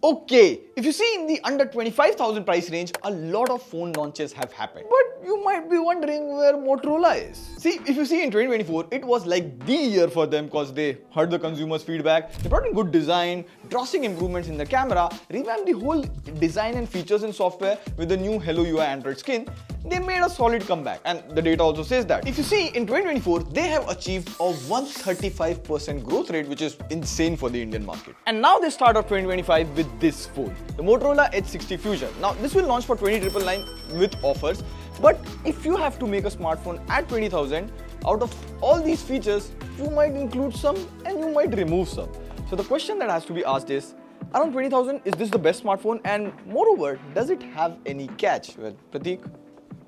Okay, if you see in the under 25,000 price range, a lot of phone launches have happened. But you might be wondering where Motorola is. See, if you see in 2024, it was like the year for them because they heard the consumers' feedback. They brought in good design, drastic improvements in the camera, revamped the whole design and features in software with the new Hello UI Android skin. They made a solid comeback, and the data also says that. If you see in 2024, they have achieved a 135% growth rate, which is insane for the Indian market. And now they start off 2025 with this phone, the Motorola Edge 60 Fusion. Now this will launch for 20,999 with offers, but if you have to make a smartphone at 20,000, out of all these features, you might include some and you might remove some. So the question that has to be asked is, around 20,000, is this the best smartphone? And moreover, does it have any catch? Well, Pratik,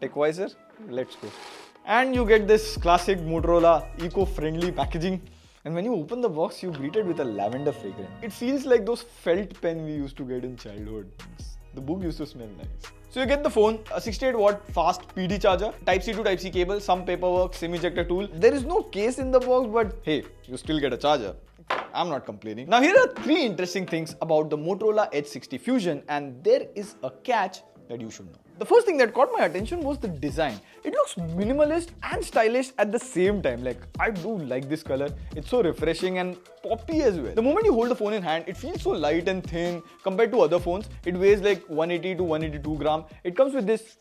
TechWiser, let's go. And you get this classic Motorola eco-friendly packaging. And when you open the box, you're greeted with a lavender fragrance. It feels like those felt pen we used to get in childhood. The book used to smell nice. So you get the phone, a 68-watt fast PD charger, Type-C to Type-C cable, some paperwork, SIM ejector tool. There is no case in the box, but hey, you still get a charger. I'm not complaining. Now here are 3 interesting things about the Motorola Edge 60 Fusion, and there is a catch that you should know. The first thing that caught my attention was the design. It looks minimalist and stylish at the same time. Like, I do like this color. It's so refreshing and poppy as well. The moment you hold the phone in hand, it feels so light and thin compared to other phones. It weighs like 180 to 182 gram. It comes with this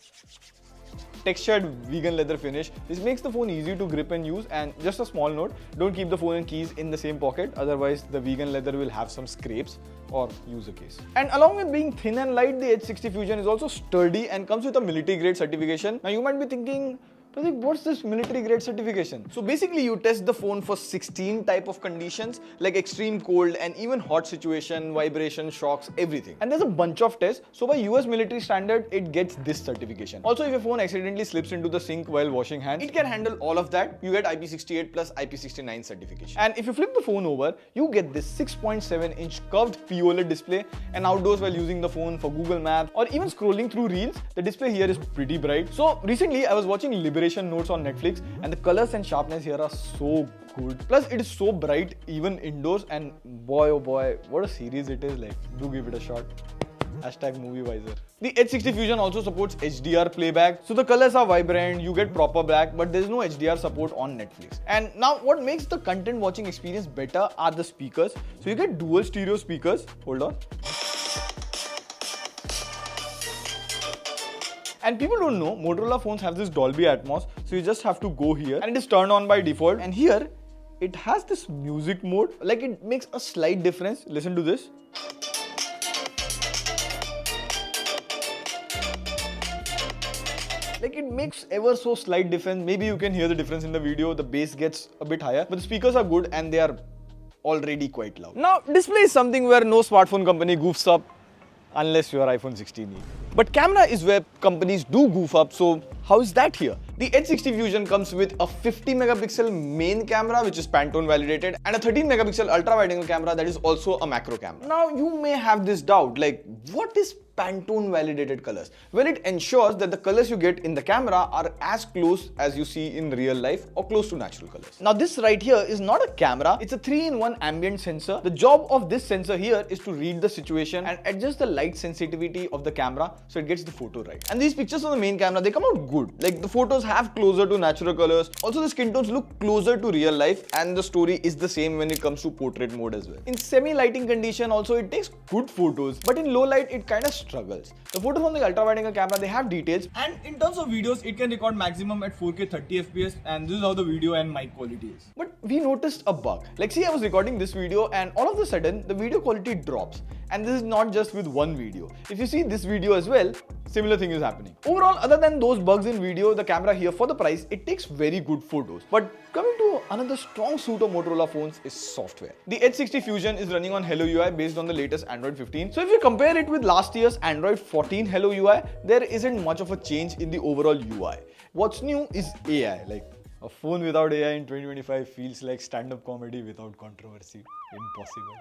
textured vegan leather finish. This makes the phone easy to grip and use. And just a small note, don't keep the phone and keys in the same pocket, otherwise the vegan leather will have some scrapes, or use a case. And along with being thin and light, the Edge 60 Fusion is also sturdy and comes with a military grade certification. Now you might be thinking, Pratik, what's this military grade certification? So basically you test the phone for 16 type of conditions like extreme cold and even hot situation, vibration, shocks, everything. And there's a bunch of tests. So by US military standard, it gets this certification. Also, if your phone accidentally slips into the sink while washing hands, it can handle all of that. You get IP68 plus IP69 certification. And if you flip the phone over, you get this 6.7-inch curved POLED display, and outdoors while using the phone for Google Maps or even scrolling through reels, the display here is pretty bright. So recently I was watching Liberation Notes on Netflix, and the colors and sharpness here are so good. Plus it is so bright even indoors, and boy oh boy, what a series it is. Like, do give it a shot. #MovieWiser. The Edge 60 Fusion also supports HDR playback, so the colors are vibrant, you get proper black, but there's no HDR support on Netflix. And now what makes the content watching experience better are the speakers. So you get dual stereo speakers. Hold on. And people don't know, Motorola phones have this Dolby Atmos, so you just have to go here and it is turned on by default. And here, it has this music mode, like it makes a slight difference. Listen to this. Like, it makes ever so slight difference. Maybe you can hear the difference in the video, the bass gets a bit higher, but the speakers are good and they are already quite loud. Now, display is something where no smartphone company goofs up unless you are iPhone 16e. But camera is where companies do goof up, so how is that here? The Edge 60 Fusion comes with a 50 megapixel main camera, which is Pantone-validated, and a 13 megapixel ultra-wide-angle camera that is also a macro camera. Now you may have this doubt, like, what is Pantone-validated colors? Well, it ensures that the colors you get in the camera are as close as you see in real life or close to natural colors. Now this right here is not a camera, it's a 3-in-1 ambient sensor. The job of this sensor here is to read the situation and adjust the light sensitivity of the camera so it gets the photo right. And these pictures on the main camera, they come out good. Like, the photos have closer to natural colors. Also, the skin tones look closer to real life, and the story is the same when it comes to portrait mode as well. In semi-lighting condition also, it takes good photos, but in low light it kind of struggles. The photos on the ultra-wide-angle camera, they have details, and in terms of videos, it can record maximum at 4K 30 FPS, and this is how the video and mic quality is. But we noticed a bug. Like, see, I was recording this video and all of a sudden the video quality drops. And this is not just with one video. If you see this video as well, similar thing is happening. Overall, other than those bugs in video, the camera here for the price, it takes very good photos. But coming to another strong suit of Motorola phones is software. The Edge 60 Fusion is running on Hello UI based on the latest Android 15. So if you compare it with last year's Android 14 Hello UI, there isn't much of a change in the overall UI. What's new is AI. Like, a phone without AI in 2025 feels like stand-up comedy without controversy. Impossible.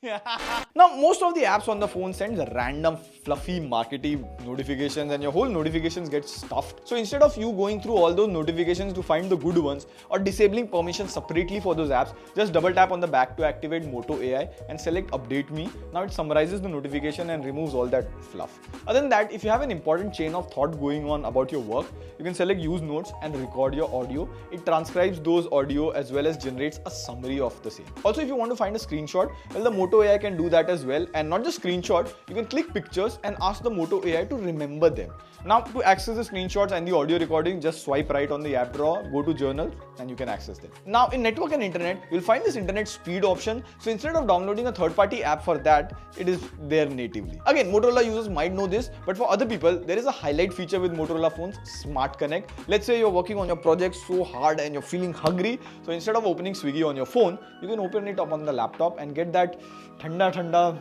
Now, most of the apps on the phone sends random fluffy marketing notifications and your whole notifications get stuffed. So instead of you going through all those notifications to find the good ones or disabling permissions separately for those apps, just double tap on the back to activate Moto AI and select update me. Now it summarizes the notification and removes all that fluff. Other than that, if you have an important chain of thought going on about your work, you can select use notes and record your audio. It transcribes those audio as well as generates a summary of the same. Also, if you want to find a screenshot, well, the Moto AI can do that as well, and not just screenshot, you can click pictures and ask the Moto AI to remember them. Now, to access the screenshots and the audio recording, just swipe right on the app drawer, go to journal, and you can access them. Now, in network and internet, you'll find this internet speed option. So instead of downloading a third-party app for that, it is there natively. Again, Motorola users might know this, but for other people, there is a highlight feature with Motorola phones, Smart Connect. Let's say you're working on your project so hard and you're feeling hungry. So instead of opening Swiggy on your phone, you can open it up on the laptop and get that thanda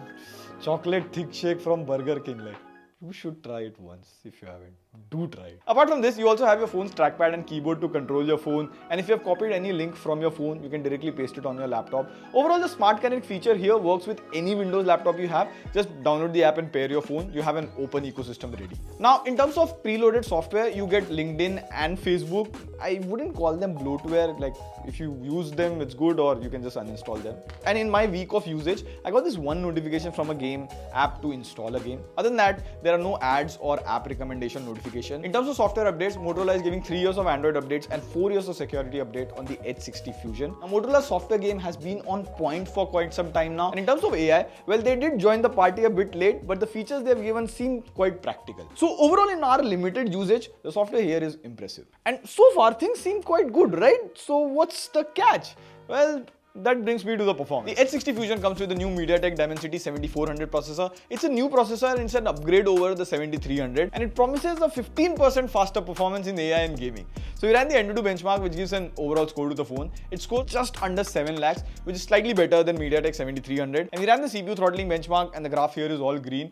chocolate thick shake from Burger King. Like, you should try it once if you haven't. Do try it. Apart from this, you also have your phone's trackpad and keyboard to control your phone. And if you have copied any link from your phone, you can directly paste it on your laptop. Overall, the Smart Connect feature here works with any Windows laptop you have. Just download the app and pair your phone. You have an open ecosystem ready. Now, in terms of preloaded software, you get LinkedIn and Facebook. I wouldn't call them bloatware. Like, if you use them, it's good, or you can just uninstall them. And in my week of usage, I got this one notification from a game app to install a game. Other than that, there are no ads or app recommendation notifications. In terms of software updates, Motorola is giving 3 years of Android updates and 4 years of security update on the Edge 60 Fusion. Now, Motorola's software game has been on point for quite some time now. And in terms of AI, well, they did join the party a bit late, but the features they've given seem quite practical. So overall, in our limited usage, the software here is impressive. And so far, things seem quite good, right? So what's the catch? Well, that brings me to the performance. The Edge 60 Fusion comes with the new MediaTek Dimensity 7400 processor. It's a new processor and it's an upgrade over the 7300, and it promises a 15% faster performance in AI and gaming. So we ran the Antutu benchmark, which gives an overall score to the phone. It scored just under 7 lakhs, which is slightly better than MediaTek 7300. And we ran the CPU throttling benchmark, and the graph here is all green.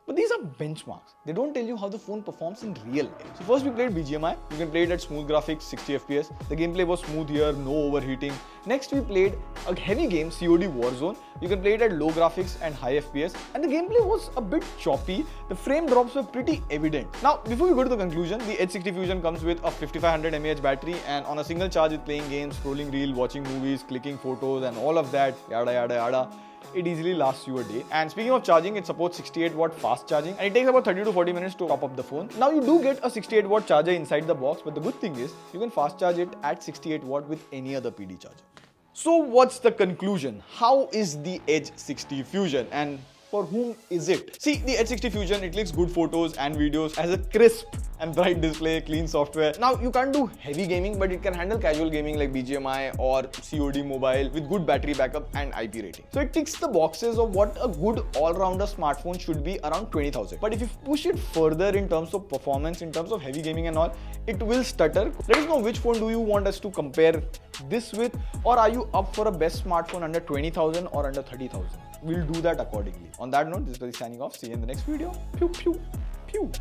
But these are benchmarks. They don't tell you how the phone performs in real life. So first we played BGMI. You can play it at smooth graphics, 60 FPS. The gameplay was smooth here, no overheating. Next we played a heavy game, COD Warzone. You can play it at low graphics and high FPS. And the gameplay was a bit choppy. The frame drops were pretty evident. Now, before we go to the conclusion, the Edge 60 Fusion comes with a 5500 mAh battery, and on a single charge with playing games, scrolling reel, watching movies, clicking photos and all of that, yada yada yada, it easily lasts you a day. And speaking of charging, it supports 68 watt fast charging, and it takes about 30 to 40 minutes to top up the phone. Now you do get a 68 watt charger inside the box, but the good thing is you can fast charge it at 68 watt with any other PD charger. So what's the conclusion? How is the Edge 60 Fusion, and for whom is it? See, the Edge 60 Fusion, it clicks good photos and videos, has a crisp and bright display, clean software. Now, you can't do heavy gaming, but it can handle casual gaming like BGMI or COD mobile with good battery backup and IP rating. So it ticks the boxes of what a good all-rounder smartphone should be, around 20,000. But if you push it further in terms of performance, in terms of heavy gaming and all, it will stutter. Let us know which phone do you want us to compare this with, or are you up for a best smartphone under 20,000 or under 30,000? We'll do that accordingly. On that note, this is Buddy signing off. See you in the next video. Pew, pew, pew.